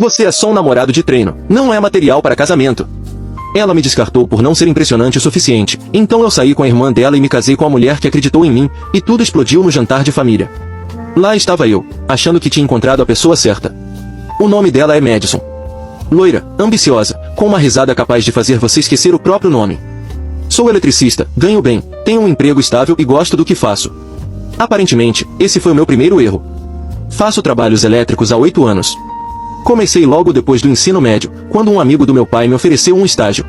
Você é só um namorado de treino, não é material para casamento. Ela me descartou por não ser impressionante o suficiente, então eu saí com a irmã dela e me casei com a mulher que acreditou em mim, e tudo explodiu no jantar de família. Lá estava eu, achando que tinha encontrado a pessoa certa. O nome dela é Madison. Loira, ambiciosa, com uma risada capaz de fazer você esquecer o próprio nome. Sou eletricista, ganho bem, tenho um emprego estável e gosto do que faço. Aparentemente, esse foi o meu primeiro erro. Faço trabalhos elétricos há 8 anos. Comecei logo depois do ensino médio, quando um amigo do meu pai me ofereceu um estágio.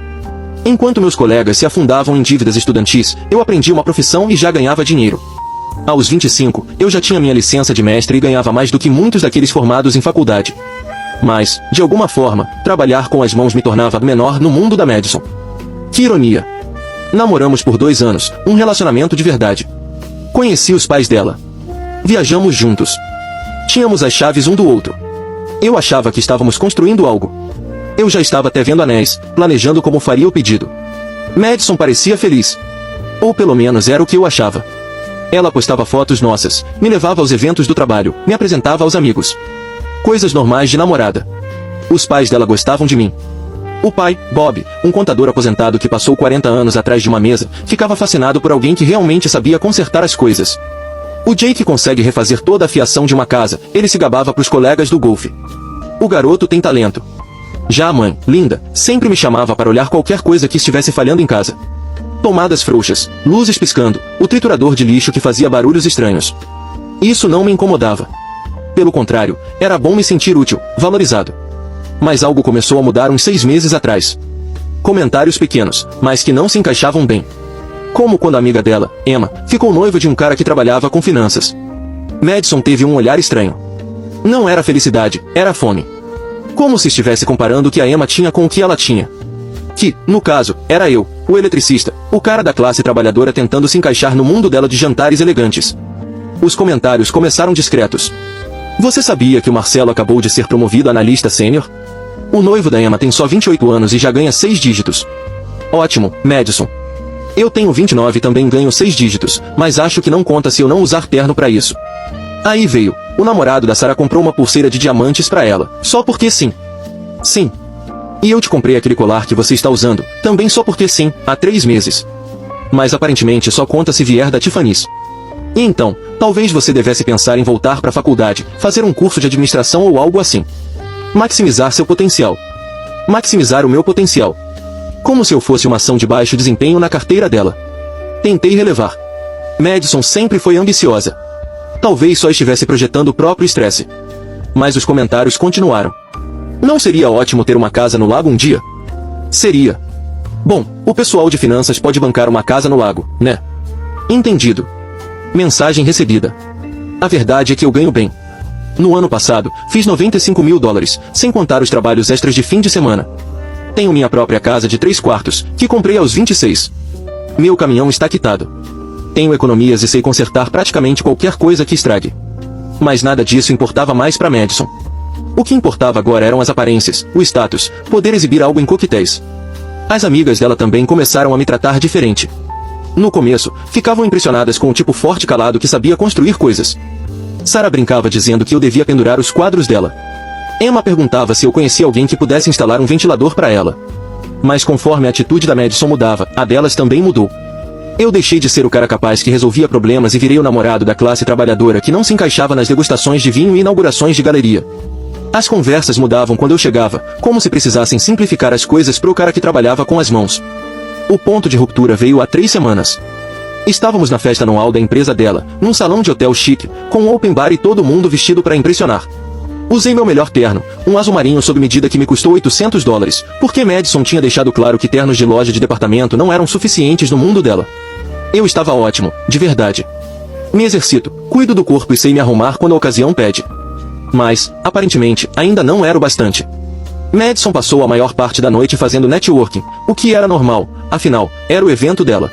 Enquanto meus colegas se afundavam em dívidas estudantis, eu aprendi uma profissão e já ganhava dinheiro. Aos 25, eu já tinha minha licença de mestre e ganhava mais do que muitos daqueles formados em faculdade. Mas, de alguma forma, trabalhar com as mãos me tornava menor no mundo da Madison. Que ironia! Namoramos por 2 anos, um relacionamento de verdade. Conheci os pais dela. Viajamos juntos. Tínhamos as chaves um do outro. Eu achava que estávamos construindo algo. Eu já estava até vendo anéis, planejando como faria o pedido. Madison parecia feliz. Ou pelo menos era o que eu achava. Ela postava fotos nossas, me levava aos eventos do trabalho, me apresentava aos amigos. Coisas normais de namorada. Os pais dela gostavam de mim. O pai, Bob, um contador aposentado que passou 40 anos atrás de uma mesa, ficava fascinado por alguém que realmente sabia consertar as coisas. O Jake consegue refazer toda a fiação de uma casa, ele se gabava para os colegas do golfe. O garoto tem talento. Já a mãe, Linda, sempre me chamava para olhar qualquer coisa que estivesse falhando em casa. Tomadas frouxas, luzes piscando, o triturador de lixo que fazia barulhos estranhos. Isso não me incomodava. Pelo contrário, era bom me sentir útil, valorizado. Mas algo começou a mudar uns 6 meses atrás. Comentários pequenos, mas que não se encaixavam bem. Como quando a amiga dela, Emma, ficou noiva de um cara que trabalhava com finanças. Madison teve um olhar estranho. Não era felicidade, era fome. Como se estivesse comparando o que a Emma tinha com o que ela tinha. Que, no caso, era eu, o eletricista, o cara da classe trabalhadora tentando se encaixar no mundo dela de jantares elegantes. Os comentários começaram discretos. Você sabia que o Marcelo acabou de ser promovido a analista sênior? O noivo da Emma tem só 28 anos e já ganha 6 dígitos. Ótimo, Madison. Eu tenho 29 e também ganho 6 dígitos, mas acho que não conta se eu não usar terno pra isso. Aí veio, o namorado da Sarah comprou uma pulseira de diamantes pra ela, só porque sim. Sim. E eu te comprei aquele colar que você está usando, também só porque sim, há 3 meses. Mas aparentemente só conta se vier da Tiffany's. E então, talvez você devesse pensar em voltar para a faculdade, fazer um curso de administração ou algo assim. Maximizar seu potencial. Maximizar o meu potencial. Como se eu fosse uma ação de baixo desempenho na carteira dela. Tentei relevar. Madison sempre foi ambiciosa. Talvez só estivesse projetando o próprio estresse. Mas os comentários continuaram. Não seria ótimo ter uma casa no lago um dia? Seria. Bom, o pessoal de finanças pode bancar uma casa no lago, né? Entendido. Mensagem recebida. A verdade é que eu ganho bem. No ano passado, fiz $95.000, sem contar os trabalhos extras de fim de semana. Tenho minha própria casa de 3 quartos, que comprei aos 26. Meu caminhão está quitado. Tenho economias e sei consertar praticamente qualquer coisa que estrague. Mas nada disso importava mais para Madison. O que importava agora eram as aparências, o status, poder exibir algo em coquetéis. As amigas dela também começaram a me tratar diferente. No começo, ficavam impressionadas com o tipo forte e calado que sabia construir coisas. Sarah brincava dizendo que eu devia pendurar os quadros dela. Emma perguntava se eu conhecia alguém que pudesse instalar um ventilador para ela. Mas conforme a atitude da Madison mudava, a delas também mudou. Eu deixei de ser o cara capaz que resolvia problemas e virei o namorado da classe trabalhadora que não se encaixava nas degustações de vinho e inaugurações de galeria. As conversas mudavam quando eu chegava, como se precisassem simplificar as coisas para o cara que trabalhava com as mãos. O ponto de ruptura veio há 3 semanas. Estávamos na festa anual da empresa dela, num salão de hotel chique, com um open bar e todo mundo vestido para impressionar. Usei meu melhor terno, um azul marinho sob medida que me custou $800, porque Madison tinha deixado claro que ternos de loja de departamento não eram suficientes no mundo dela. Eu estava ótimo, de verdade. Me exercito, cuido do corpo e sei me arrumar quando a ocasião pede. Mas, aparentemente, ainda não era o bastante. Madison passou a maior parte da noite fazendo networking, o que era normal, afinal, era o evento dela.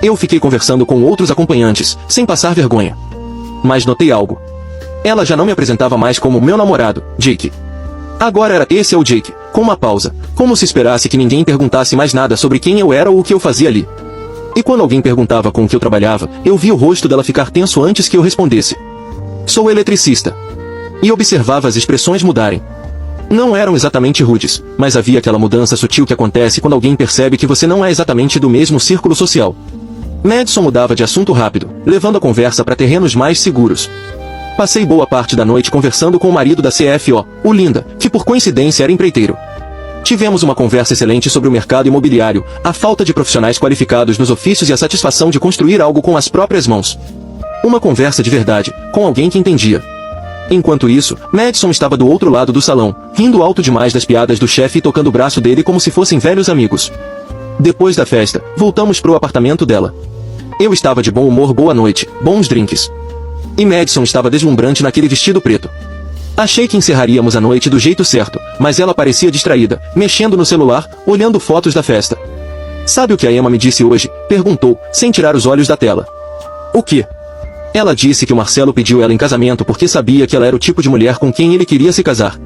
Eu fiquei conversando com outros acompanhantes, sem passar vergonha. Mas notei algo. Ela já não me apresentava mais como meu namorado, Jake. Agora era esse é o Jake, com uma pausa, como se esperasse que ninguém perguntasse mais nada sobre quem eu era ou o que eu fazia ali. E quando alguém perguntava com o que eu trabalhava, eu vi o rosto dela ficar tenso antes que eu respondesse. Sou eletricista. E observava as expressões mudarem. Não eram exatamente rudes, mas havia aquela mudança sutil que acontece quando alguém percebe que você não é exatamente do mesmo círculo social. Madison mudava de assunto rápido, levando a conversa para terrenos mais seguros. Passei boa parte da noite conversando com o marido da CFO, o Linda, que por coincidência era empreiteiro. Tivemos uma conversa excelente sobre o mercado imobiliário, a falta de profissionais qualificados nos ofícios e a satisfação de construir algo com as próprias mãos. Uma conversa de verdade, com alguém que entendia. Enquanto isso, Madison estava do outro lado do salão, rindo alto demais das piadas do chefe e tocando o braço dele como se fossem velhos amigos. Depois da festa, voltamos pro apartamento dela. Eu estava de bom humor, boa noite, bons drinks. E Madison estava deslumbrante naquele vestido preto. Achei que encerraríamos a noite do jeito certo, mas ela parecia distraída, mexendo no celular, olhando fotos da festa. Sabe o que a Emma me disse hoje? Perguntou, sem tirar os olhos da tela. O quê? Ela disse que o Marcelo pediu ela em casamento porque sabia que ela era o tipo de mulher com quem ele queria se casar.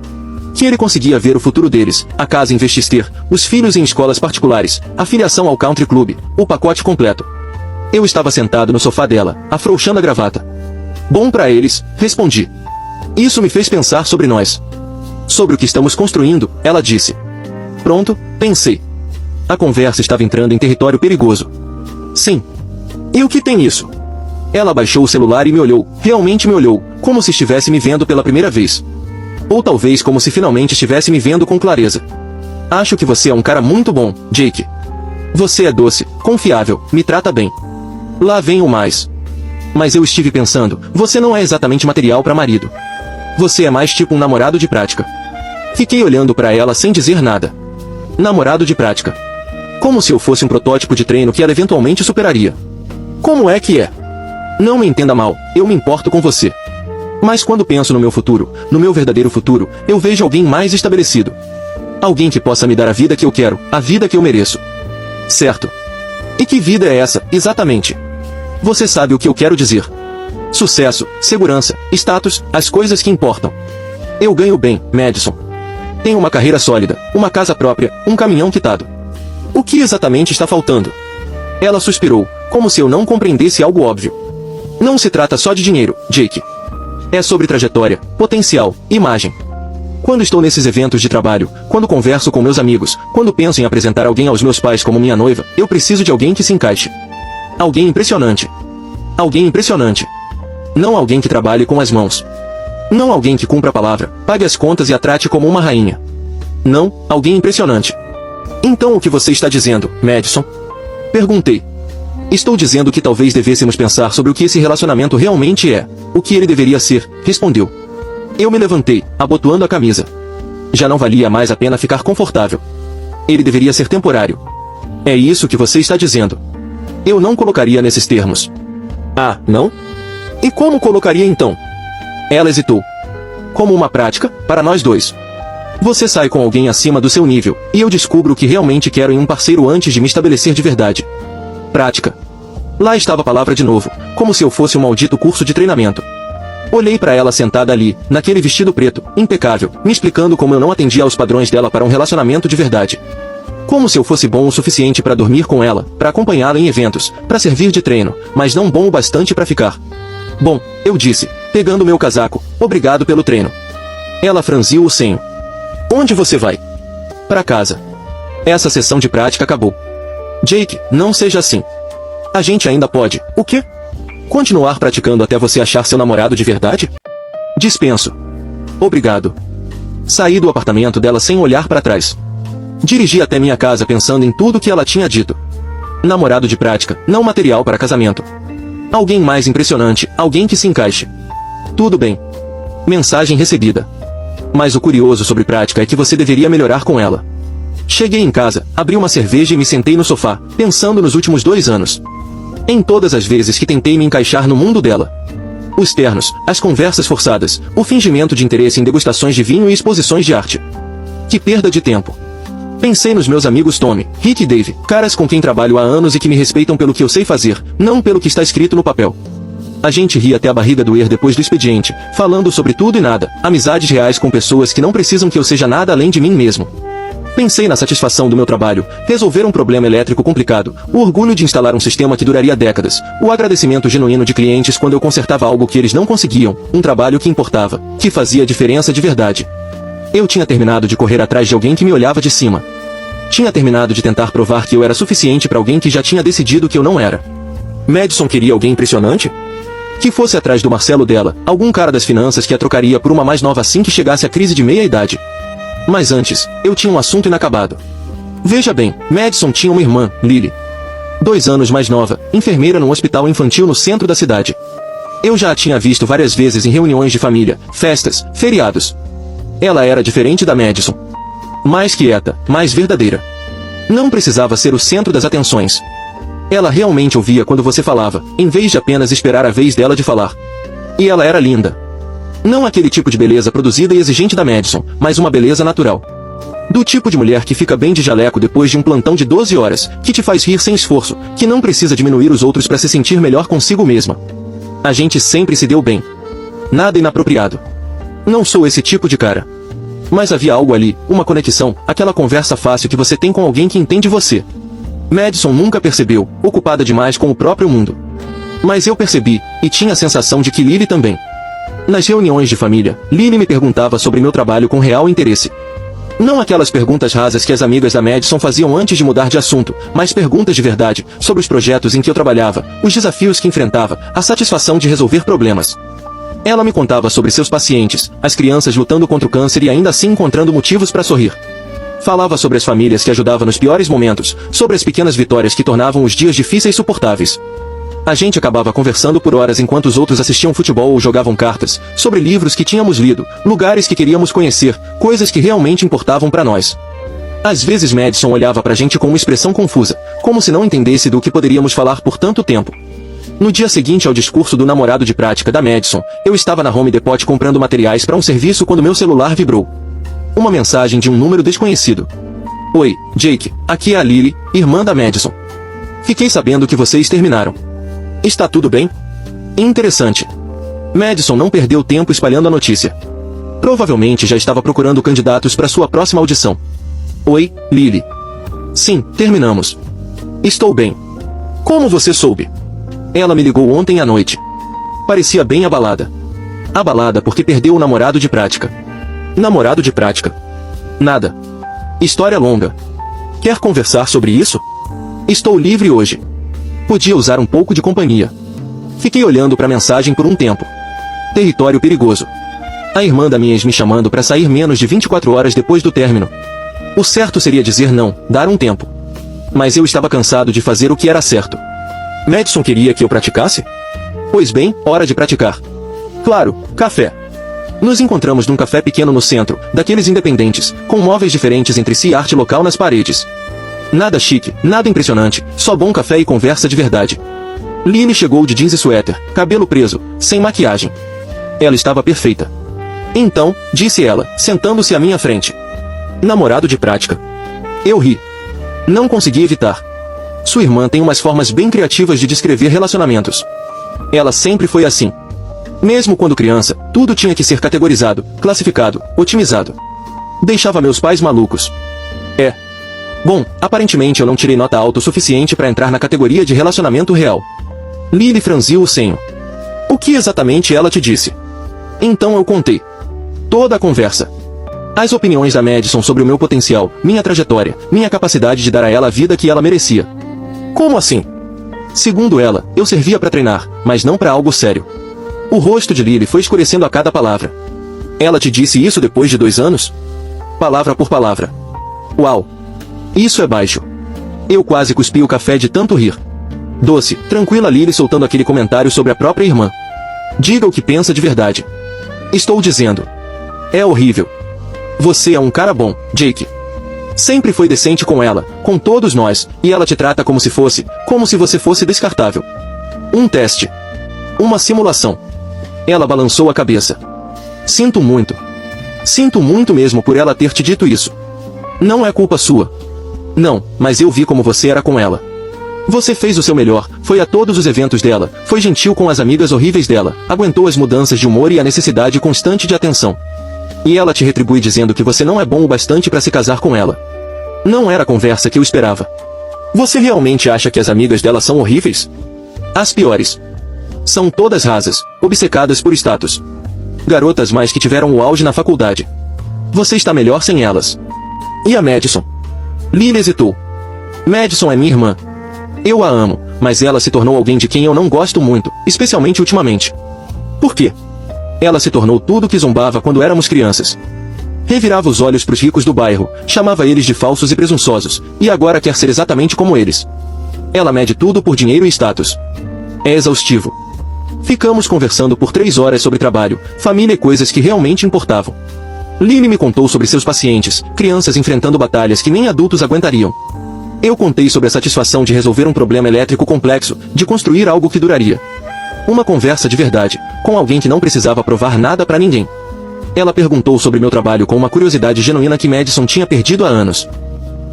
Que ele conseguia ver o futuro deles, a casa em Westchester, os filhos em escolas particulares, a filiação ao country club, o pacote completo. Eu estava sentado no sofá dela, afrouxando a gravata. Bom para eles, respondi. Isso me fez pensar sobre nós. Sobre o que estamos construindo, ela disse. Pronto, pensei. A conversa estava entrando em território perigoso. Sim. E o que tem nisso? Ela baixou o celular e me olhou, realmente me olhou, como se estivesse me vendo pela primeira vez. Ou talvez como se finalmente estivesse me vendo com clareza. Acho que você é um cara muito bom, Jake. Você é doce, confiável, me trata bem. Lá vem o mais. Mas eu estive pensando, você não é exatamente material para marido. Você é mais tipo um namorado de prática. Fiquei olhando para ela sem dizer nada. Namorado de prática. Como se eu fosse um protótipo de treino que ela eventualmente superaria. Como é que é? Não me entenda mal, eu me importo com você. Mas quando penso no meu futuro, no meu verdadeiro futuro, eu vejo alguém mais estabelecido. Alguém que possa me dar a vida que eu quero, a vida que eu mereço. Certo. E que vida é essa, exatamente? Você sabe o que eu quero dizer. Sucesso, segurança, status, as coisas que importam. Eu ganho bem, Madison. Tenho uma carreira sólida, uma casa própria, um caminhão quitado. O que exatamente está faltando? Ela suspirou, como se eu não compreendesse algo óbvio. Não se trata só de dinheiro, Jake. É sobre trajetória, potencial, imagem. Quando estou nesses eventos de trabalho, quando converso com meus amigos, quando penso em apresentar alguém aos meus pais como minha noiva, eu preciso de alguém que se encaixe. Alguém impressionante. Alguém impressionante. Não alguém que trabalhe com as mãos. Não alguém que cumpra a palavra, pague as contas e a trate como uma rainha. Não, alguém impressionante. Então o que você está dizendo, Madison? Perguntei. Estou dizendo que talvez devêssemos pensar sobre o que esse relacionamento realmente é, o que ele deveria ser, respondeu. Eu me levantei, abotoando a camisa. Já não valia mais a pena ficar confortável. Ele deveria ser temporário. É isso que você está dizendo. Eu não colocaria nesses termos. Ah, não? E como colocaria então? Ela hesitou. Como uma prática, para nós dois. Você sai com alguém acima do seu nível, e eu descubro o que realmente quero em um parceiro antes de me estabelecer de verdade. Prática. Lá estava a palavra de novo, como se eu fosse um maldito curso de treinamento. Olhei para ela sentada ali, naquele vestido preto, impecável, me explicando como eu não atendia aos padrões dela para um relacionamento de verdade. Como se eu fosse bom o suficiente para dormir com ela, para acompanhá-la em eventos, para servir de treino, mas não bom o bastante para ficar. Bom, eu disse, pegando meu casaco, obrigado pelo treino. Ela franziu o senho. Onde você vai? Para casa. Essa sessão de prática acabou. Jake, não seja assim. A gente ainda pode, o quê? Continuar praticando até você achar seu namorado de verdade? Dispenso. Obrigado. Saí do apartamento dela sem olhar para trás. Dirigi até minha casa pensando em tudo que ela tinha dito. Namorado de prática, não material para casamento. Alguém mais impressionante, alguém que se encaixe. Tudo bem. Mensagem recebida. Mas o curioso sobre prática é que você deveria melhorar com ela. Cheguei em casa, abri uma cerveja e me sentei no sofá, pensando nos últimos 2 anos. Em todas as vezes que tentei me encaixar no mundo dela. Os ternos, as conversas forçadas, o fingimento de interesse em degustações de vinho e exposições de arte. Que perda de tempo. Pensei nos meus amigos Tommy, Rick e Dave, caras com quem trabalho há anos e que me respeitam pelo que eu sei fazer, não pelo que está escrito no papel. A gente ri até a barriga doer depois do expediente, falando sobre tudo e nada, amizades reais com pessoas que não precisam que eu seja nada além de mim mesmo. Pensei na satisfação do meu trabalho, resolver um problema elétrico complicado, o orgulho de instalar um sistema que duraria décadas, o agradecimento genuíno de clientes quando eu consertava algo que eles não conseguiam, um trabalho que importava, que fazia diferença de verdade. Eu tinha terminado de correr atrás de alguém que me olhava de cima. Tinha terminado de tentar provar que eu era suficiente para alguém que já tinha decidido que eu não era. Madison queria alguém impressionante? Que fosse atrás do Marcelo dela, algum cara das finanças que a trocaria por uma mais nova assim que chegasse a crise de meia-idade. Mas antes, eu tinha um assunto inacabado. Veja bem, Madison tinha uma irmã, Lily. 2 anos mais nova, enfermeira num hospital infantil no centro da cidade. Eu já a tinha visto várias vezes em reuniões de família, festas, feriados. Ela era diferente da Madison. Mais quieta, mais verdadeira. Não precisava ser o centro das atenções. Ela realmente ouvia quando você falava, em vez de apenas esperar a vez dela de falar. E ela era linda. Não aquele tipo de beleza produzida e exigente da Madison, mas uma beleza natural. Do tipo de mulher que fica bem de jaleco depois de um plantão de 12 horas, que te faz rir sem esforço, que não precisa diminuir os outros para se sentir melhor consigo mesma. A gente sempre se deu bem. Nada inapropriado. Não sou esse tipo de cara. Mas havia algo ali, uma conexão, aquela conversa fácil que você tem com alguém que entende você. Madison nunca percebeu, ocupada demais com o próprio mundo. Mas eu percebi, e tinha a sensação de que Lily também. Nas reuniões de família, Lily me perguntava sobre meu trabalho com real interesse. Não aquelas perguntas rasas que as amigas da Madison faziam antes de mudar de assunto, mas perguntas de verdade, sobre os projetos em que eu trabalhava, os desafios que enfrentava, a satisfação de resolver problemas. Ela me contava sobre seus pacientes, as crianças lutando contra o câncer e ainda assim encontrando motivos para sorrir. Falava sobre as famílias que ajudava nos piores momentos, sobre as pequenas vitórias que tornavam os dias difíceis suportáveis. A gente acabava conversando por horas enquanto os outros assistiam futebol ou jogavam cartas, sobre livros que tínhamos lido, lugares que queríamos conhecer, coisas que realmente importavam para nós. Às vezes Madison olhava pra gente com uma expressão confusa, como se não entendesse do que poderíamos falar por tanto tempo. No dia seguinte ao discurso do namorado de prática da Madison, eu estava na Home Depot comprando materiais para um serviço quando meu celular vibrou. Uma mensagem de um número desconhecido. Oi, Jake, aqui é a Lily, irmã da Madison. Fiquei sabendo que vocês terminaram. Está tudo bem? Interessante. Madison não perdeu tempo espalhando a notícia. Provavelmente já estava procurando candidatos para sua próxima audição. Oi, Lily. Sim, terminamos. Estou bem. Como você soube? Ela me ligou ontem à noite. Parecia bem abalada. Abalada porque perdeu o namorado de prática. Namorado de prática? Nada. História longa. Quer conversar sobre isso? Estou livre hoje. Podia usar um pouco de companhia. Fiquei olhando para a mensagem por um tempo. Território perigoso. A irmã da minha ex me chamando para sair menos de 24 horas depois do término. O certo seria dizer não, dar um tempo. Mas eu estava cansado de fazer o que era certo. Madison queria que eu praticasse? Pois bem, hora de praticar. Claro, café. Nos encontramos num café pequeno no centro, daqueles independentes, com móveis diferentes entre si e arte local nas paredes. Nada chique, nada impressionante, só bom café e conversa de verdade. Lily chegou de jeans e suéter, cabelo preso, sem maquiagem. Ela estava perfeita. Então, disse ela, sentando-se à minha frente. Namorado de prática. Eu ri. Não consegui evitar. Sua irmã tem umas formas bem criativas de descrever relacionamentos. Ela sempre foi assim. Mesmo quando criança, tudo tinha que ser categorizado, classificado, otimizado. Deixava meus pais malucos. Bom, aparentemente eu não tirei nota alta o suficiente para entrar na categoria de relacionamento real. Lily franziu o senho. O que exatamente ela te disse? Então eu contei. Toda a conversa. As opiniões da Madison sobre o meu potencial, minha trajetória, minha capacidade de dar a ela a vida que ela merecia. Como assim? Segundo ela, eu servia para treinar, mas não para algo sério. O rosto de Lily foi escurecendo a cada palavra. Ela te disse isso depois de 2 anos? Palavra por palavra. Uau! Isso é baixo. Eu quase cuspi o café de tanto rir. Doce, tranquila Lily soltando aquele comentário sobre a própria irmã. Diga o que pensa de verdade. Estou dizendo. É horrível. Você é um cara bom, Jake. Sempre foi decente com ela, com todos nós, e ela te trata como se você fosse descartável. Um teste. Uma simulação. Ela balançou a cabeça. Sinto muito. Sinto muito mesmo por ela ter te dito isso. Não é culpa sua. Não, mas eu vi como você era com ela. Você fez o seu melhor, foi a todos os eventos dela, foi gentil com as amigas horríveis dela, aguentou as mudanças de humor e a necessidade constante de atenção. E ela te retribui dizendo que você não é bom o bastante para se casar com ela. Não era a conversa que eu esperava. Você realmente acha que as amigas dela são horríveis? As piores. São todas rasas, obcecadas por status. Garotas mais que tiveram o auge na faculdade. Você está melhor sem elas. E a Madison? Lily hesitou. Madison é minha irmã. Eu a amo, mas ela se tornou alguém de quem eu não gosto muito, especialmente ultimamente. Por quê? Ela se tornou tudo que zombava quando éramos crianças. Revirava os olhos para os ricos do bairro, chamava eles de falsos e presunçosos, e agora quer ser exatamente como eles. Ela mede tudo por dinheiro e status. É exaustivo. Ficamos conversando por 3 horas sobre trabalho, família e coisas que realmente importavam. Lily me contou sobre seus pacientes, crianças enfrentando batalhas que nem adultos aguentariam. Eu contei sobre a satisfação de resolver um problema elétrico complexo, de construir algo que duraria. Uma conversa de verdade, com alguém que não precisava provar nada para ninguém. Ela perguntou sobre meu trabalho com uma curiosidade genuína que Madison tinha perdido há anos.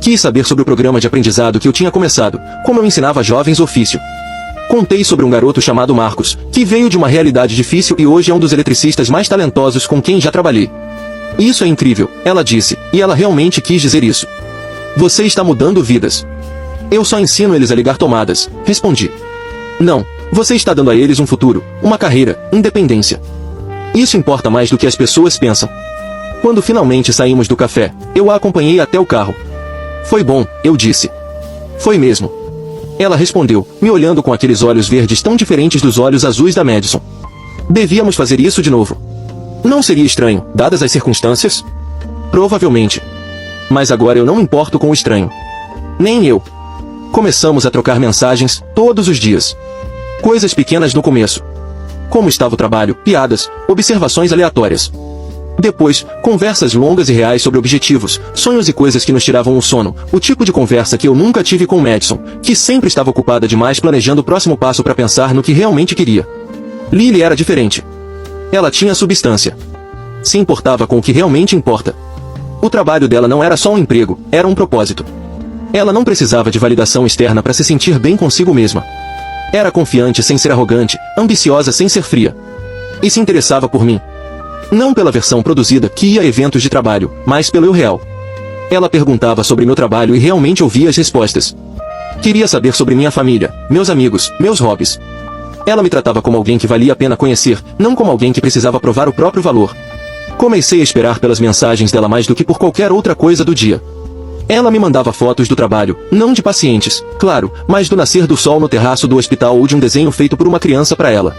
Quis saber sobre o programa de aprendizado que eu tinha começado, como eu ensinava jovens ofício. Contei sobre um garoto chamado Marcos, que veio de uma realidade difícil e hoje é um dos eletricistas mais talentosos com quem já trabalhei. Isso é incrível, ela disse, e ela realmente quis dizer isso. Você está mudando vidas. Eu só ensino eles a ligar tomadas, respondi. Não, você está dando a eles um futuro, uma carreira, independência. Isso importa mais do que as pessoas pensam. Quando finalmente saímos do café, eu a acompanhei até o carro. Foi bom, eu disse. Foi mesmo. Ela respondeu, me olhando com aqueles olhos verdes tão diferentes dos olhos azuis da Madison. Devíamos fazer isso de novo. Não seria estranho, dadas as circunstâncias? Provavelmente. Mas agora eu não me importo com o estranho. Nem eu. Começamos a trocar mensagens, todos os dias. Coisas pequenas no começo. Como estava o trabalho, piadas, observações aleatórias. Depois, conversas longas e reais sobre objetivos, sonhos e coisas que nos tiravam o sono, o tipo de conversa que eu nunca tive com Madison, que sempre estava ocupada demais planejando o próximo passo para pensar no que realmente queria. Lily era diferente. Ela tinha substância. Se importava com o que realmente importa. O trabalho dela não era só um emprego, era um propósito. Ela não precisava de validação externa para se sentir bem consigo mesma. Era confiante sem ser arrogante, ambiciosa sem ser fria. E se interessava por mim. Não pela versão produzida que ia a eventos de trabalho, mas pelo eu real. Ela perguntava sobre meu trabalho e realmente ouvia as respostas. Queria saber sobre minha família, meus amigos, meus hobbies. Ela me tratava como alguém que valia a pena conhecer, não como alguém que precisava provar o próprio valor. Comecei a esperar pelas mensagens dela mais do que por qualquer outra coisa do dia. Ela me mandava fotos do trabalho, não de pacientes, claro, mas do nascer do sol no terraço do hospital ou de um desenho feito por uma criança para ela.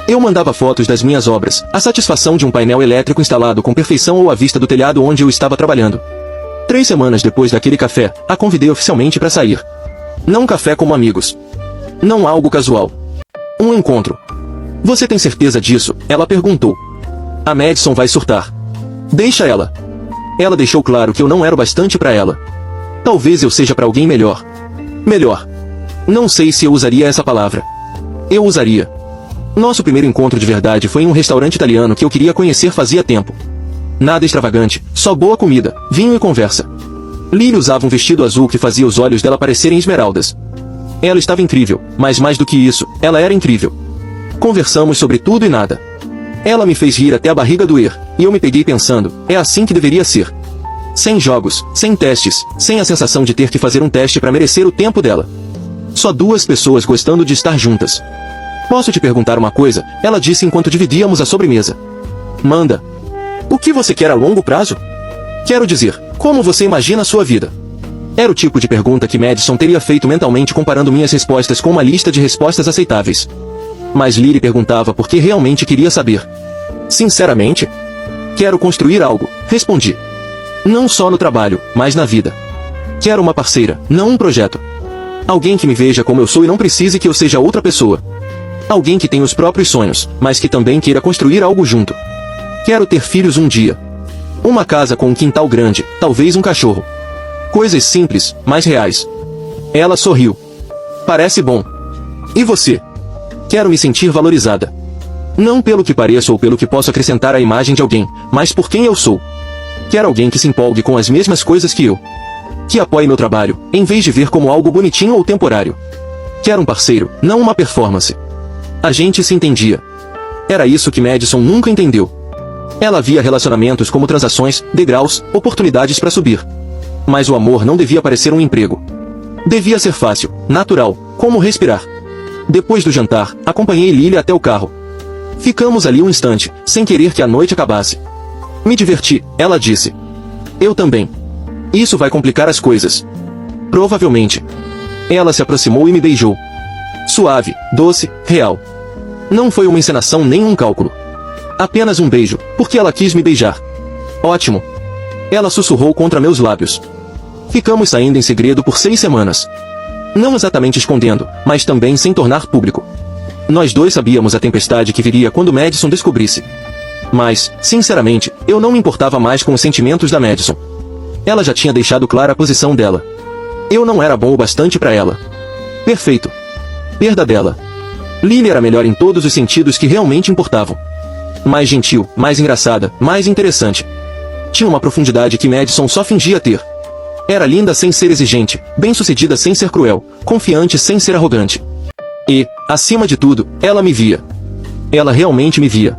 Eu mandava fotos das minhas obras, a satisfação de um painel elétrico instalado com perfeição ou a vista do telhado onde eu estava trabalhando. 3 semanas depois daquele café, a convidei oficialmente para sair. Não café como amigos. Não algo casual. Um encontro. Você tem certeza disso? Ela perguntou. A Madison vai surtar. Deixa ela. Ela deixou claro que eu não era o bastante para ela. Talvez eu seja para alguém melhor. Melhor. Não sei se eu usaria essa palavra. Eu usaria. Nosso primeiro encontro de verdade foi em um restaurante italiano que eu queria conhecer fazia tempo. Nada extravagante, só boa comida, vinho e conversa. Lily usava um vestido azul que fazia os olhos dela parecerem esmeraldas. Ela estava incrível, mas mais do que isso, ela era incrível. Conversamos sobre tudo e nada. Ela me fez rir até a barriga doer, e eu me peguei pensando, é assim que deveria ser. Sem jogos, sem testes, sem a sensação de ter que fazer um teste para merecer o tempo dela. Só 2 pessoas gostando de estar juntas. Posso te perguntar uma coisa? Ela disse enquanto dividíamos a sobremesa. Manda. O que você quer a longo prazo? Quero dizer, como você imagina a sua vida? Era o tipo de pergunta que Madison teria feito mentalmente comparando minhas respostas com uma lista de respostas aceitáveis. Mas Lily perguntava porque realmente queria saber. Sinceramente? Quero construir algo, respondi. Não só no trabalho, mas na vida. Quero uma parceira, não um projeto. Alguém que me veja como eu sou e não precise que eu seja outra pessoa. Alguém que tenha os próprios sonhos, mas que também queira construir algo junto. Quero ter filhos um dia. Uma casa com um quintal grande, talvez um cachorro. Coisas simples, mas reais. Ela sorriu. Parece bom. E você? Quero me sentir valorizada. Não pelo que pareço ou pelo que posso acrescentar à imagem de alguém, mas por quem eu sou. Quero alguém que se empolgue com as mesmas coisas que eu. Que apoie meu trabalho, em vez de ver como algo bonitinho ou temporário. Quero um parceiro, não uma performance. A gente se entendia. Era isso que Madison nunca entendeu. Ela via relacionamentos como transações, degraus, oportunidades para subir. Mas o amor não devia parecer um emprego. Devia ser fácil, natural, como respirar. Depois do jantar, acompanhei Lily até o carro. Ficamos ali um instante, sem querer que a noite acabasse. Me diverti, ela disse. Eu também. Isso vai complicar as coisas. Provavelmente. Ela se aproximou e me beijou. Suave, doce, real. Não foi uma encenação nem um cálculo. Apenas um beijo, porque ela quis me beijar. Ótimo. Ela sussurrou contra meus lábios. Ficamos saindo em segredo por 6 semanas. Não exatamente escondendo, mas também sem tornar público. Nós dois sabíamos a tempestade que viria quando Madison descobrisse. Mas, sinceramente, eu não me importava mais com os sentimentos da Madison. Ela já tinha deixado clara a posição dela. Eu não era bom o bastante para ela. Perfeito. Perda dela. Lily era melhor em todos os sentidos que realmente importavam. Mais gentil, mais engraçada, mais interessante. Tinha uma profundidade que Madison só fingia ter. Era linda sem ser exigente, bem-sucedida sem ser cruel, confiante sem ser arrogante. E, acima de tudo, ela me via. Ela realmente me via.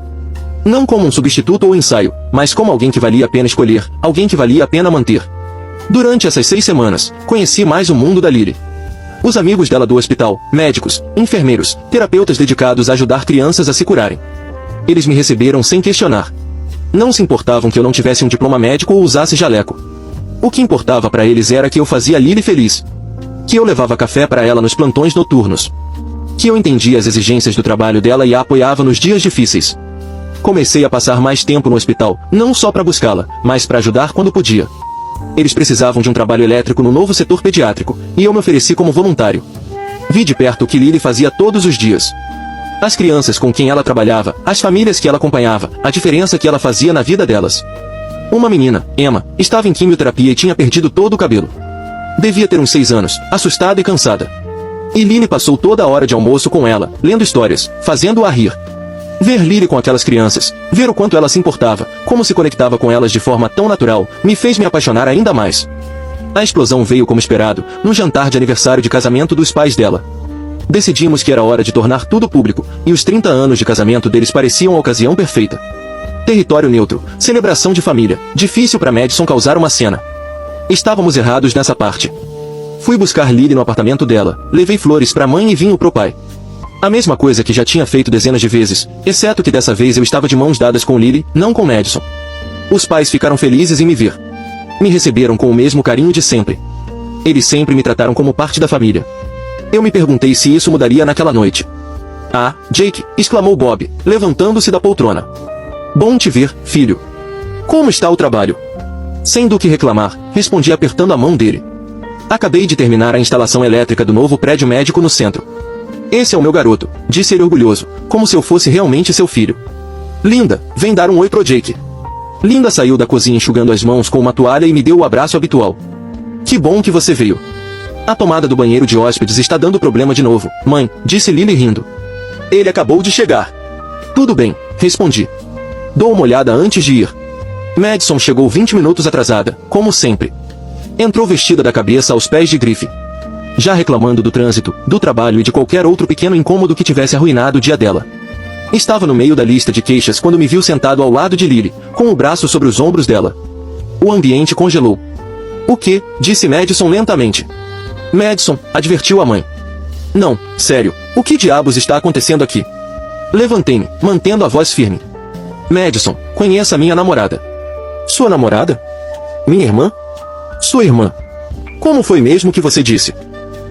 Não como um substituto ou ensaio, mas como alguém que valia a pena escolher, alguém que valia a pena manter. Durante essas 6 semanas, conheci mais o mundo da Lily. Os amigos dela do hospital, médicos, enfermeiros, terapeutas dedicados a ajudar crianças a se curarem. Eles me receberam sem questionar. Não se importavam que eu não tivesse um diploma médico ou usasse jaleco. O que importava para eles era que eu fazia Lily feliz. Que eu levava café para ela nos plantões noturnos. Que eu entendia as exigências do trabalho dela e a apoiava nos dias difíceis. Comecei a passar mais tempo no hospital, não só para buscá-la, mas para ajudar quando podia. Eles precisavam de um trabalho elétrico no novo setor pediátrico, e eu me ofereci como voluntário. Vi de perto o que Lily fazia todos os dias. As crianças com quem ela trabalhava, as famílias que ela acompanhava, a diferença que ela fazia na vida delas. Uma menina, Emma, estava em quimioterapia e tinha perdido todo o cabelo. Devia ter uns 6 anos, assustada e cansada. E Lily passou toda a hora de almoço com ela, lendo histórias, fazendo-a rir. Ver Lily com aquelas crianças, ver o quanto ela se importava, como se conectava com elas de forma tão natural, me fez me apaixonar ainda mais. A explosão veio como esperado, no jantar de aniversário de casamento dos pais dela. Decidimos que era hora de tornar tudo público, e os 30 anos de casamento deles pareciam a ocasião perfeita. Território neutro, celebração de família, difícil para Madison causar uma cena. Estávamos errados nessa parte. Fui buscar Lily no apartamento dela, levei flores para a mãe e vinho pro pai. A mesma coisa que já tinha feito dezenas de vezes, exceto que dessa vez eu estava de mãos dadas com Lily, não com Madison. Os pais ficaram felizes em me ver. Me receberam com o mesmo carinho de sempre. Eles sempre me trataram como parte da família. Eu me perguntei se isso mudaria naquela noite. Ah, Jake, exclamou Bob, levantando-se da poltrona. Bom te ver, filho. Como está o trabalho? Sem do que reclamar, respondi apertando a mão dele. Acabei de terminar a instalação elétrica do novo prédio médico no centro. Esse é o meu garoto, disse ele orgulhoso, como se eu fosse realmente seu filho. Linda, vem dar um oi pro Jake. Linda saiu da cozinha enxugando as mãos com uma toalha e me deu o abraço habitual. Que bom que você veio. A tomada do banheiro de hóspedes está dando problema de novo, mãe, disse Lily rindo. Ele acabou de chegar. Tudo bem, respondi. Dou uma olhada antes de ir. Madison chegou 20 minutos atrasada, como sempre. Entrou vestida da cabeça aos pés de grife. Já reclamando do trânsito, do trabalho e de qualquer outro pequeno incômodo que tivesse arruinado o dia dela. Estava no meio da lista de queixas quando me viu sentado ao lado de Lily, com o braço sobre os ombros dela. O ambiente congelou. O quê? Disse Madison lentamente. Madison, advertiu a mãe. Não, sério, o que diabos está acontecendo aqui? Levantei-me, mantendo a voz firme. Madison, conheça minha namorada. Sua namorada? Minha irmã? Sua irmã. Como foi mesmo que você disse?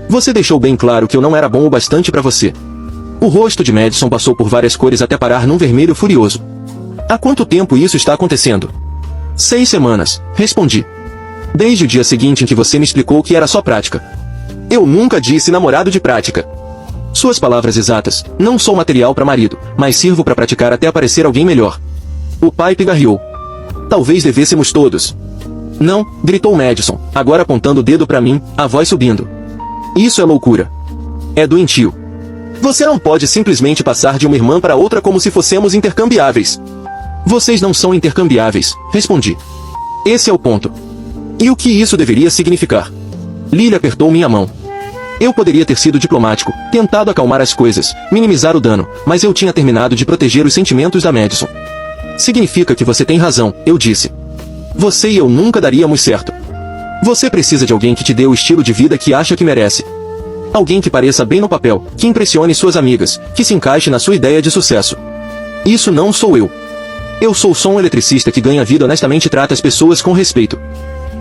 Você deixou bem claro que eu não era bom o bastante para você. O rosto de Madison passou por várias cores até parar num vermelho furioso. Há quanto tempo isso está acontecendo? 6 semanas, respondi. Desde o dia seguinte em que você me explicou que era só prática. Eu nunca disse namorado de prática. Suas palavras exatas, não sou material para marido, mas sirvo para praticar até aparecer alguém melhor. O pai pigarreou. Talvez devêssemos todos. Não, gritou Madison, agora apontando o dedo para mim, a voz subindo. Isso é loucura. É doentio. Você não pode simplesmente passar de uma irmã para outra como se fossemos intercambiáveis. Vocês não são intercambiáveis, respondi. Esse é o ponto. E o que isso deveria significar? Lily apertou minha mão. Eu poderia ter sido diplomático, tentado acalmar as coisas, minimizar o dano, mas eu tinha terminado de proteger os sentimentos da Madison. Significa que você tem razão, eu disse. Você e eu nunca daríamos certo. Você precisa de alguém que te dê o estilo de vida que acha que merece. Alguém que pareça bem no papel, que impressione suas amigas, que se encaixe na sua ideia de sucesso. Isso não sou eu. Eu sou só um eletricista que ganha vida honestamente e trata as pessoas com respeito.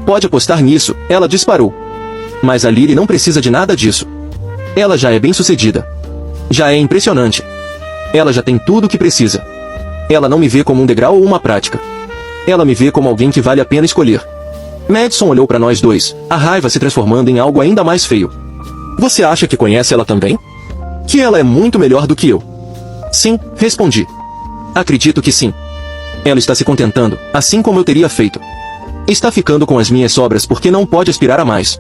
Pode apostar nisso, ela disparou. Mas a Lily não precisa de nada disso. Ela já é bem-sucedida. Já é impressionante. Ela já tem tudo o que precisa. Ela não me vê como um degrau ou uma prática. Ela me vê como alguém que vale a pena escolher. Madison olhou para nós dois, a raiva se transformando em algo ainda mais feio. Você acha que conhece ela também? Que ela é muito melhor do que eu? Sim, respondi. Acredito que sim. Ela está se contentando, assim como eu teria feito. Está ficando com as minhas sobras porque não pode aspirar a mais.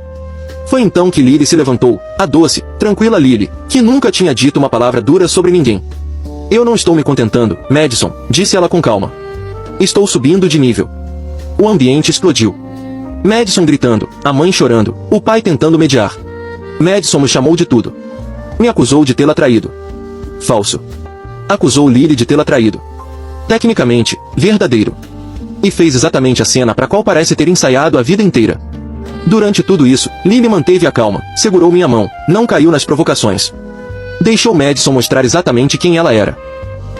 Foi então que Lily se levantou, a doce, tranquila Lily, que nunca tinha dito uma palavra dura sobre ninguém. Eu não estou me contentando, Madison, disse ela com calma. Estou subindo de nível. O ambiente explodiu. Madison gritando, a mãe chorando, o pai tentando mediar. Madison me chamou de tudo. Me acusou de tê-la traído. Falso. Acusou Lily de tê-la traído. Tecnicamente, verdadeiro. E fez exatamente a cena para a qual parece ter ensaiado a vida inteira. Durante tudo isso, Lily manteve a calma, segurou minha mão, não caiu nas provocações. Deixou Madison mostrar exatamente quem ela era.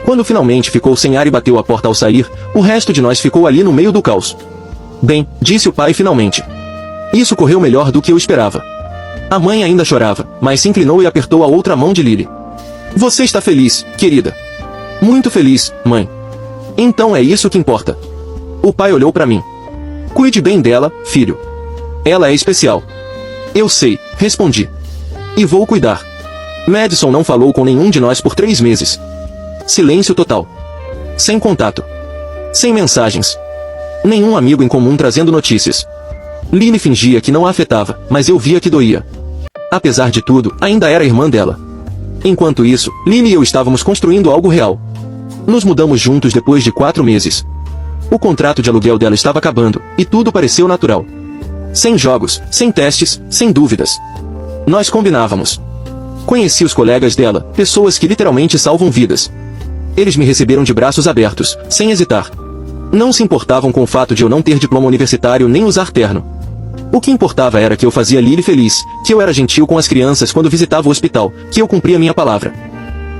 Quando finalmente ficou sem ar e bateu a porta ao sair, o resto de nós ficou ali no meio do caos. Bem, disse o pai finalmente. Isso correu melhor do que eu esperava. A mãe ainda chorava, mas se inclinou e apertou a outra mão de Lily. Você está feliz, querida? Muito feliz, mãe. Então é isso que importa. O pai olhou para mim. Cuide bem dela, filho. Ela é especial. Eu sei, respondi. E vou cuidar. Madison não falou com nenhum de nós por 3 meses. Silêncio total. Sem contato. Sem mensagens. Nenhum amigo em comum trazendo notícias. Lily fingia que não a afetava, mas eu via que doía. Apesar de tudo, ainda era irmã dela. Enquanto isso, Lily e eu estávamos construindo algo real. Nos mudamos juntos depois de 4 meses. O contrato de aluguel dela estava acabando, e tudo pareceu natural. Sem jogos, sem testes, sem dúvidas. Nós combinávamos. Conheci os colegas dela, pessoas que literalmente salvam vidas. Eles me receberam de braços abertos, sem hesitar. Não se importavam com o fato de eu não ter diploma universitário nem usar terno. O que importava era que eu fazia Lily feliz, que eu era gentil com as crianças quando visitava o hospital, que eu cumpria minha palavra.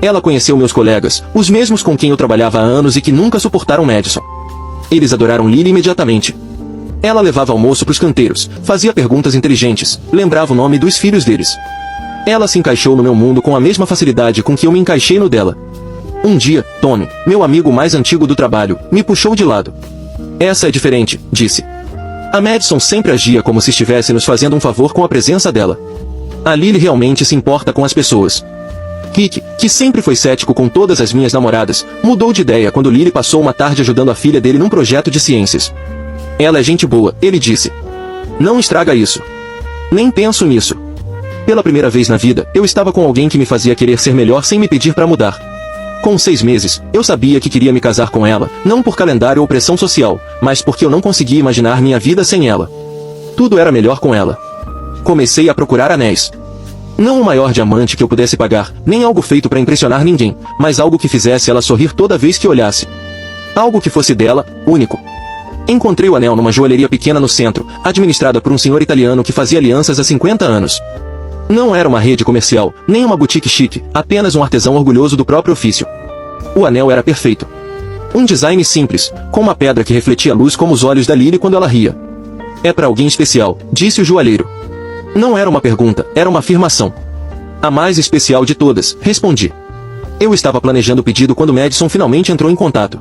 Ela conheceu meus colegas, os mesmos com quem eu trabalhava há anos e que nunca suportaram Madison. Eles adoraram Lily imediatamente. Ela levava almoço para os canteiros, fazia perguntas inteligentes, lembrava o nome dos filhos deles. Ela se encaixou no meu mundo com a mesma facilidade com que eu me encaixei no dela. Um dia, Tommy, meu amigo mais antigo do trabalho, me puxou de lado. Essa é diferente, disse. A Madison sempre agia como se estivesse nos fazendo um favor com a presença dela. A Lily realmente se importa com as pessoas. Rick, que sempre foi cético com todas as minhas namoradas, mudou de ideia quando Lily passou uma tarde ajudando a filha dele num projeto de ciências. Ela é gente boa, ele disse. Não estraga isso. Nem penso nisso. Pela primeira vez na vida, eu estava com alguém que me fazia querer ser melhor sem me pedir para mudar. Com 6 meses, eu sabia que queria me casar com ela, não por calendário ou pressão social, mas porque eu não conseguia imaginar minha vida sem ela. Tudo era melhor com ela. Comecei a procurar anéis. Não o maior diamante que eu pudesse pagar, nem algo feito para impressionar ninguém, mas algo que fizesse ela sorrir toda vez que olhasse. Algo que fosse dela, único. Encontrei o anel numa joalheria pequena no centro, administrada por um senhor italiano que fazia alianças há 50 anos. Não era uma rede comercial, nem uma boutique chique, apenas um artesão orgulhoso do próprio ofício. O anel era perfeito. Um design simples, com uma pedra que refletia a luz como os olhos da Lily quando ela ria. É para alguém especial, disse o joalheiro. Não era uma pergunta, era uma afirmação. A mais especial de todas, respondi. Eu estava planejando o pedido quando Madison finalmente entrou em contato.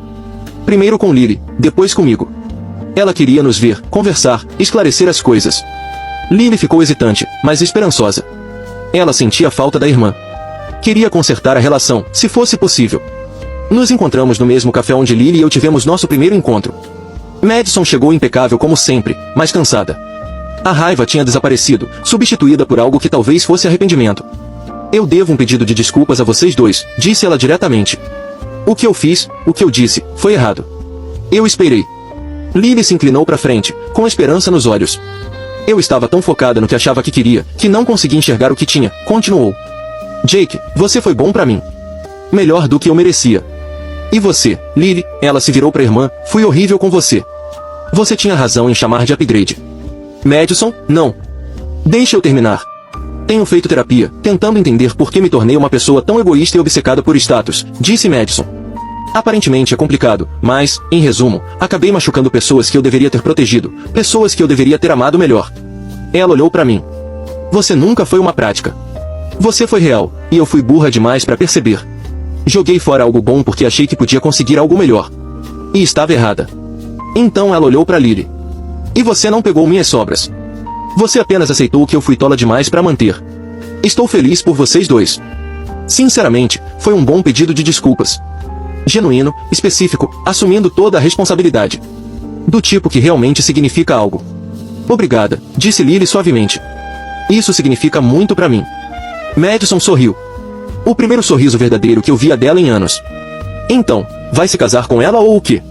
Primeiro com Lily, depois comigo. Ela queria nos ver, conversar, esclarecer as coisas. Lily ficou hesitante, mas esperançosa. Ela sentia a falta da irmã. Queria consertar a relação, se fosse possível. Nos encontramos no mesmo café onde Lily e eu tivemos nosso primeiro encontro. Madison chegou impecável como sempre, mas cansada. A raiva tinha desaparecido, substituída por algo que talvez fosse arrependimento. Eu devo um pedido de desculpas a vocês dois, disse ela diretamente. O que eu fiz, o que eu disse, foi errado. Eu esperei. Lily se inclinou para frente, com esperança nos olhos. Eu estava tão focada no que achava que queria, que não conseguia enxergar o que tinha, continuou. Jake, você foi bom para mim. Melhor do que eu merecia. E você, Lily, ela se virou para a irmã, fui horrível com você. Você tinha razão em chamar de upgrade. Madison, não. Deixa eu terminar. Tenho feito terapia, tentando entender por que me tornei uma pessoa tão egoísta e obcecada por status, disse Madison. Aparentemente é complicado, mas, em resumo, acabei machucando pessoas que eu deveria ter protegido, pessoas que eu deveria ter amado melhor. Ela olhou pra mim. Você nunca foi uma prática. Você foi real, e eu fui burra demais pra perceber. Joguei fora algo bom porque achei que podia conseguir algo melhor. E estava errada. Então ela olhou pra Lily. E você não pegou minhas sobras. Você apenas aceitou que eu fui tola demais pra manter. Estou feliz por vocês dois. Sinceramente, foi um bom pedido de desculpas. Genuíno, específico, assumindo toda a responsabilidade. Do tipo que realmente significa algo. Obrigada, disse Lily suavemente. Isso significa muito pra mim. Madison sorriu. O primeiro sorriso verdadeiro que eu via dela em anos. Então, vai se casar com ela ou o quê?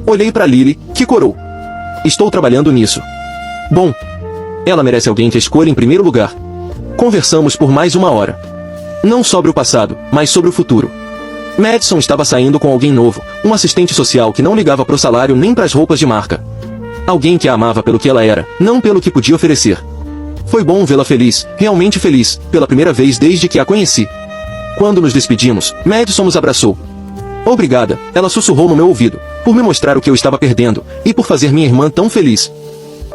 Olhei pra Lily, que corou. Estou trabalhando nisso. Bom. Ela merece alguém que a escolha em primeiro lugar. Conversamos por mais 1 hora. Não sobre o passado, mas sobre o futuro. Madison estava saindo com alguém novo, um assistente social que não ligava pro salário nem pras roupas de marca. Alguém que a amava pelo que ela era, não pelo que podia oferecer. Foi bom vê-la feliz, realmente feliz, pela primeira vez desde que a conheci. Quando nos despedimos, Madison nos abraçou. Obrigada, ela sussurrou no meu ouvido, por me mostrar o que eu estava perdendo, e por fazer minha irmã tão feliz.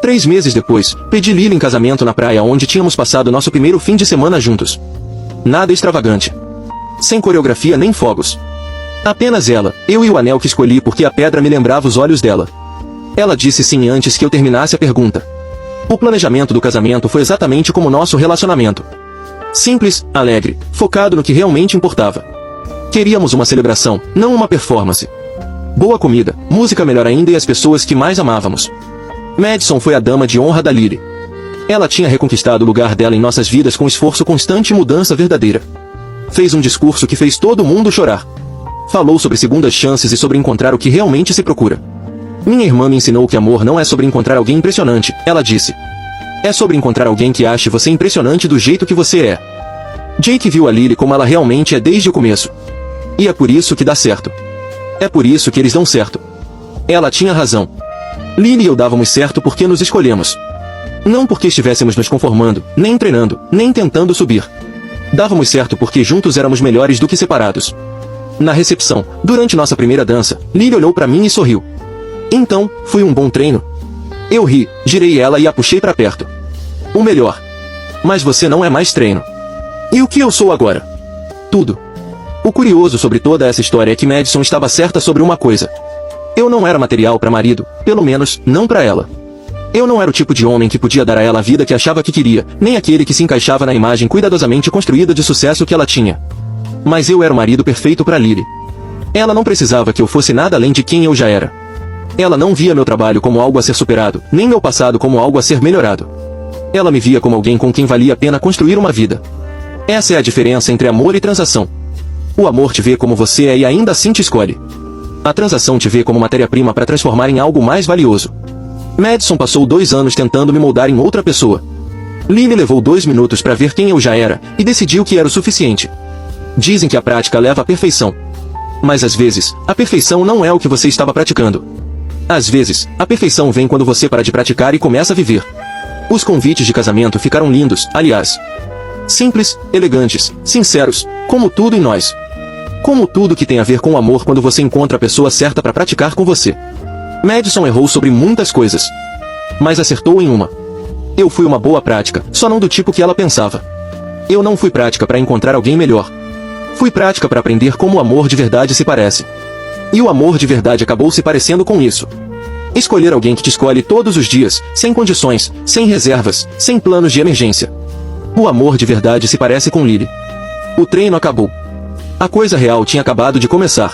3 meses depois, pedi Lily em casamento na praia onde tínhamos passado nosso primeiro fim de semana juntos. Nada extravagante. Sem coreografia nem fogos. Apenas ela, eu e o anel que escolhi porque a pedra me lembrava os olhos dela. Ela disse sim antes que eu terminasse a pergunta. O planejamento do casamento foi exatamente como nosso relacionamento. Simples, alegre, focado no que realmente importava. Queríamos uma celebração, não uma performance. Boa comida, música melhor ainda e as pessoas que mais amávamos. Madison foi a dama de honra da Lily. Ela tinha reconquistado o lugar dela em nossas vidas com esforço constante e mudança verdadeira. Fez um discurso que fez todo mundo chorar. Falou sobre segundas chances e sobre encontrar o que realmente se procura. Minha irmã me ensinou que amor não é sobre encontrar alguém impressionante, ela disse. É sobre encontrar alguém que ache você impressionante do jeito que você é. Jake viu a Lily como ela realmente é desde o começo. E é por isso que dá certo. É por isso que eles dão certo. Ela tinha razão. Lily e eu dávamos certo porque nos escolhemos. Não porque estivéssemos nos conformando, nem treinando, nem tentando subir. Dávamos certo porque juntos éramos melhores do que separados. Na recepção, durante nossa primeira dança, Lily olhou pra mim e sorriu. Então, foi um bom treino? Eu ri, girei ela e a puxei pra perto. O melhor. Mas você não é mais treino. E o que eu sou agora? Tudo. O curioso sobre toda essa história é que Madison estava certa sobre uma coisa. Eu não era material pra marido, pelo menos, não pra ela. Eu não era o tipo de homem que podia dar a ela a vida que achava que queria, nem aquele que se encaixava na imagem cuidadosamente construída de sucesso que ela tinha. Mas eu era o marido perfeito para Lily. Ela não precisava que eu fosse nada além de quem eu já era. Ela não via meu trabalho como algo a ser superado, nem meu passado como algo a ser melhorado. Ela me via como alguém com quem valia a pena construir uma vida. Essa é a diferença entre amor e transação. O amor te vê como você é e ainda assim te escolhe. A transação te vê como matéria-prima para transformar em algo mais valioso. Madison passou 2 anos tentando me moldar em outra pessoa. Lily levou 2 minutos para ver quem eu já era, e decidiu que era o suficiente. Dizem que a prática leva à perfeição. Mas às vezes, a perfeição não é o que você estava praticando. Às vezes, a perfeição vem quando você para de praticar e começa a viver. Os convites de casamento ficaram lindos, aliás. Simples, elegantes, sinceros, como tudo em nós. Como tudo que tem a ver com o amor quando você encontra a pessoa certa para praticar com você. Madison errou sobre muitas coisas. Mas acertou em uma. Eu fui uma boa prática, só não do tipo que ela pensava. Eu não fui prática para encontrar alguém melhor. Fui prática para aprender como o amor de verdade se parece. E o amor de verdade acabou se parecendo com isso. Escolher alguém que te escolhe todos os dias, sem condições, sem reservas, sem planos de emergência. O amor de verdade se parece com Lily. O treino acabou. A coisa real tinha acabado de começar.